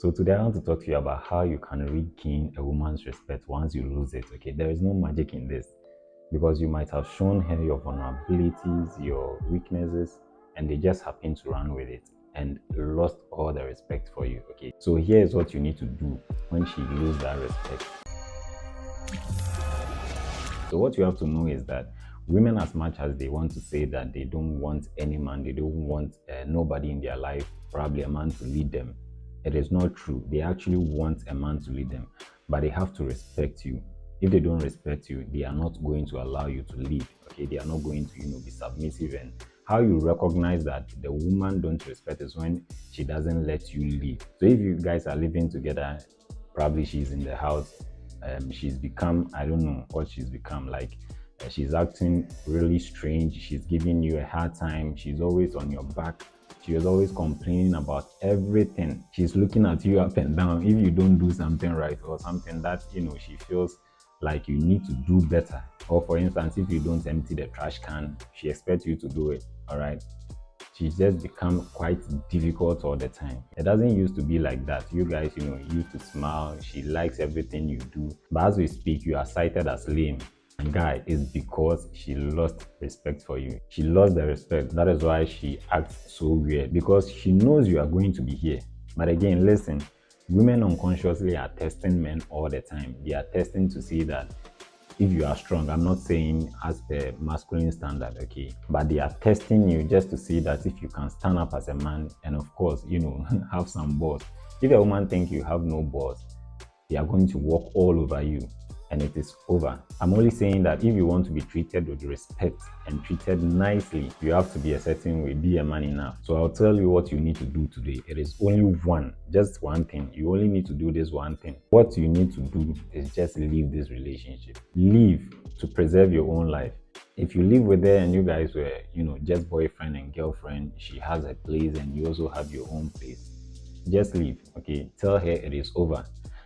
So today I want to talk to you about how you can regain a woman's respect once you lose it. Okay, there is no magic in this because you might have shown her your vulnerabilities, your weaknesses, and they just happen to run with it and lost all the respect for you. Okay, so here's what you need to do when she loses that respect. So what you have to know is that women, as much as they want to say that they don't want any man, they don't want nobody in their life, probably a man to lead them, it is not true. They actually want a man to lead them, but they have to respect you. If they don't respect you, they are not going to allow you to lead. Okay, they are not going to, be submissive. And how you recognize that the woman don't respect is when she doesn't let you lead. So if you guys are living together, probably she's in the house, she's become, I don't know what she's become, like she's acting really strange, she's giving you a hard time, she's always on your back, she is always complaining about everything, she's looking at you up and down if you don't do something right or something that she feels like you need to do better. Or for instance, if you don't empty the trash can, she expects you to do it. All right, she's just become quite difficult all the time. It doesn't used to be like that. You guys, used to smile. She likes everything you do. But as we speak, you are cited as lame. And guy, it's because she lost respect for you. She lost the respect. That is why she acts so weird, because she knows you are going to be here. But again, listen, women unconsciously are testing men all the time. They are testing to see that if you are strong. I'm not saying as per masculine standard, okay, but they are testing you just to see that if you can stand up as a man and of course, have some balls. If a woman thinks you have no balls, they are going to walk all over you and it is over. I'm only saying that if you want to be treated with respect and treated nicely, you have to be a certain way, be a man enough. So I'll tell you what you need to do today. It is only just one thing. You only need to do this one thing. What you need to do is just leave this relationship. Leave to preserve your own life. If you live with her and you guys were, just boyfriend and girlfriend, she has a place and you also have your own place, just leave, okay? Tell her it is over.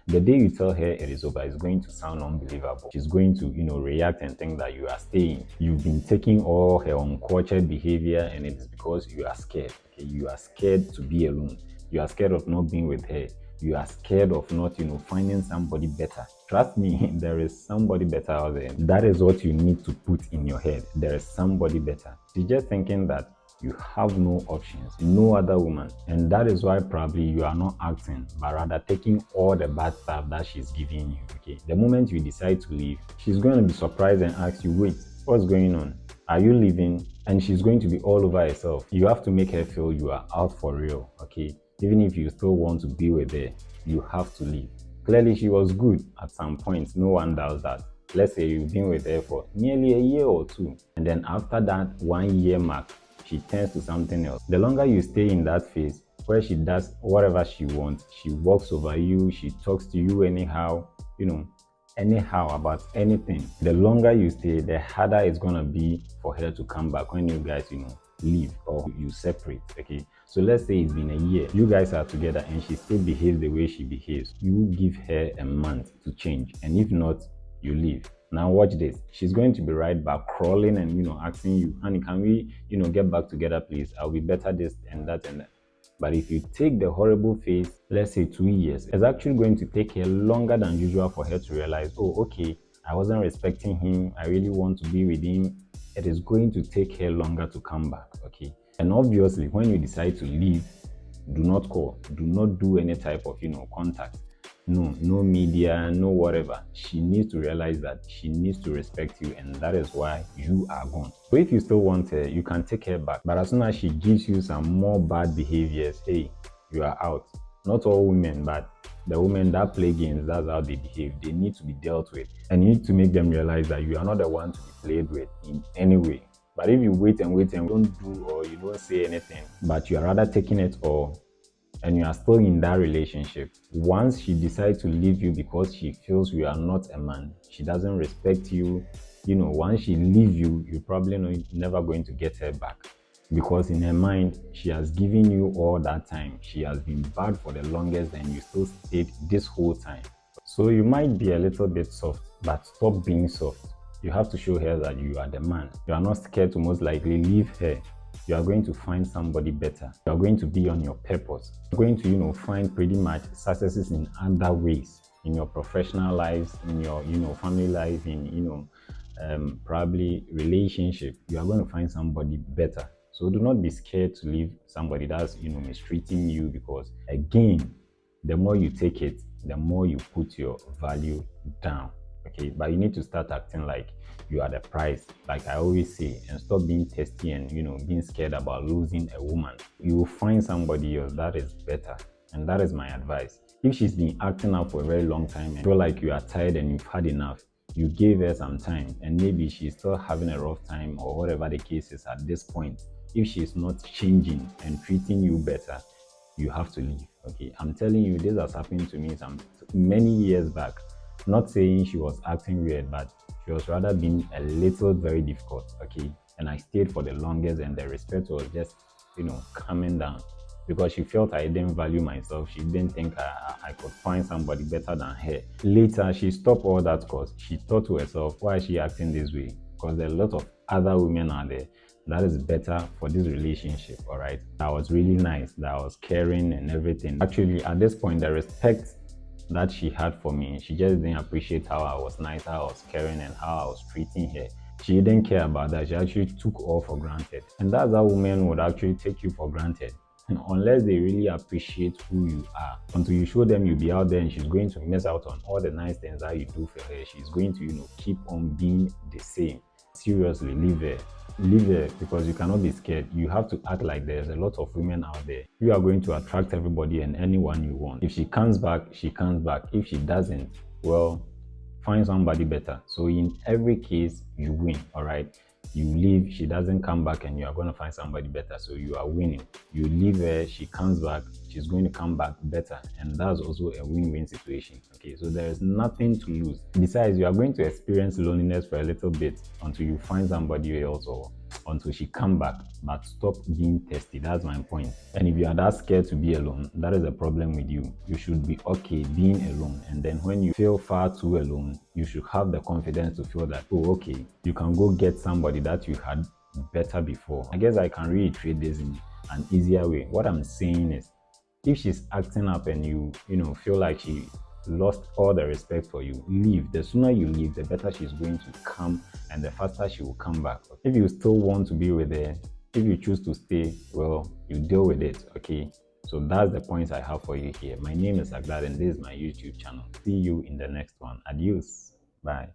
The day you tell her it is over, it's going to sound unbelievable. She's going to, react and think that you are staying. You've been taking all her uncultured behavior and it is because you are scared. Okay? You are scared to be alone. You are scared of not being with her. You are scared of not, finding somebody better. Trust me, there is somebody better out there. That is what you need to put in your head. There is somebody better. She's just thinking that you have no options, no other woman. And that is why probably you are not acting, but rather taking all the bad stuff that she's giving you, okay? The moment you decide to leave, she's going to be surprised and ask you, wait, what's going on? Are you leaving? And she's going to be all over herself. You have to make her feel you are out for real, okay? Even if you still want to be with her, you have to leave. Clearly, she was good at some point. No one doubts that. Let's say you've been with her for nearly a year or two. And then after that 1 year mark, she turns to something else. The longer you stay in that phase where she does whatever she wants, she walks over you, she talks to you anyhow, anyhow about anything. The longer you stay, the harder it's gonna be for her to come back when you guys, leave or you separate, okay? So let's say it's been a year, you guys are together and she still behaves the way she behaves. You give her a month to change, and if not, you leave. Now watch this. She's going to be right back crawling and asking you, honey, can we get back together please? I'll be better this and that and that. But if you take the horrible phase, let's say 2 years, it's actually going to take her longer than usual for her to realize, oh, okay, I wasn't respecting him, I really want to be with him. It is going to take her longer to come back, okay? And obviously, when you decide to leave, do not call, do not do any type of contact. No media, no whatever. She needs to realize that she needs to respect you, and that is why you are gone. So if you still want her, you can take her back. But as soon as she gives you some more bad behaviors, hey, you are out. Not all women, but the women that play games, that's how they behave. They need to be dealt with. And you need to make them realize that you are not the one to be played with in any way. But if you wait and don't do or you don't say anything, but you are rather taking it all, and you are still in that relationship, once she decides to leave you because she feels you are not a man, she doesn't respect you, once she leaves you, you're probably never going to get her back. Because in her mind, she has given you all that time. She has been bad for the longest and you still stayed this whole time. So you might be a little bit soft, but stop being soft. You have to show her that you are the man. You are not scared to most likely leave her you are going to find somebody better. You are going to be on your purpose. You're going to, find pretty much successes in other ways, in your professional lives, in your, family life, in, probably relationship. You are going to find somebody better. So do not be scared to leave somebody that's, mistreating you, because again, the more you take it, the more you put your value down. Okay, but you need to start acting like you are the prize, like I always say, and stop being testy and being scared about losing a woman. You will find somebody else that is better, and that is my advice. If she's been acting up for a very long time and feel like you are tired and you've had enough, you gave her some time, and maybe she's still having a rough time or whatever the case is at this point. If she's not changing and treating you better, you have to leave. Okay, I'm telling you, this has happened to me some many years back. Not saying she was acting weird, but she was rather being a little very difficult. Okay, and I stayed for the longest, and the respect was just coming down, because she felt I didn't value myself. She didn't think I could find somebody better than her. Later, she stopped all that because she thought to herself, why is she acting this way? Because there are a lot of other women out there that is better for this relationship. All right, that was really nice, that was caring and everything. Actually, at this point, the respect that she had for me, she just didn't appreciate how I was nice, how I was caring, and how I was treating her. She didn't care about that. She actually took all for granted, and that's how women would actually take you for granted. Unless they really appreciate who you are. Until you show them you'll be out there and she's going to miss out on all the nice things that you do for her, she's going to keep on being the same. Seriously, leave her. Leave her, because you cannot be scared. You have to act like there's a lot of women out there. You are going to attract everybody and anyone you want. If she comes back, she comes back. If she doesn't, well, find somebody better. So in every case, you win. All right, you leave, she doesn't come back, and you are going to find somebody better, so you are winning. You leave her, she comes back, she's going to come back better, and that's also a win-win situation. Okay, so there is nothing to lose. Besides, you are going to experience loneliness for a little bit until you find somebody else, or until she come back. But stop being testy. That's my point. And if you are that scared to be alone, that is a problem with you. You should be okay being alone, and then when you feel far too alone, you should have the confidence to feel that, oh, okay, you can go get somebody that you had better before. I guess I can reiterate this in an easier way. What I'm saying is, if she's acting up and you feel like she lost all the respect for you, leave. The sooner you leave, the better she's going to come, and the faster she will come back. If you still want to be with her, if you choose to stay, well, you deal with it. Okay, so that's the points I have for you here. My name is Sarkdad, and this is my YouTube channel. See you in the next one. Adios. Bye.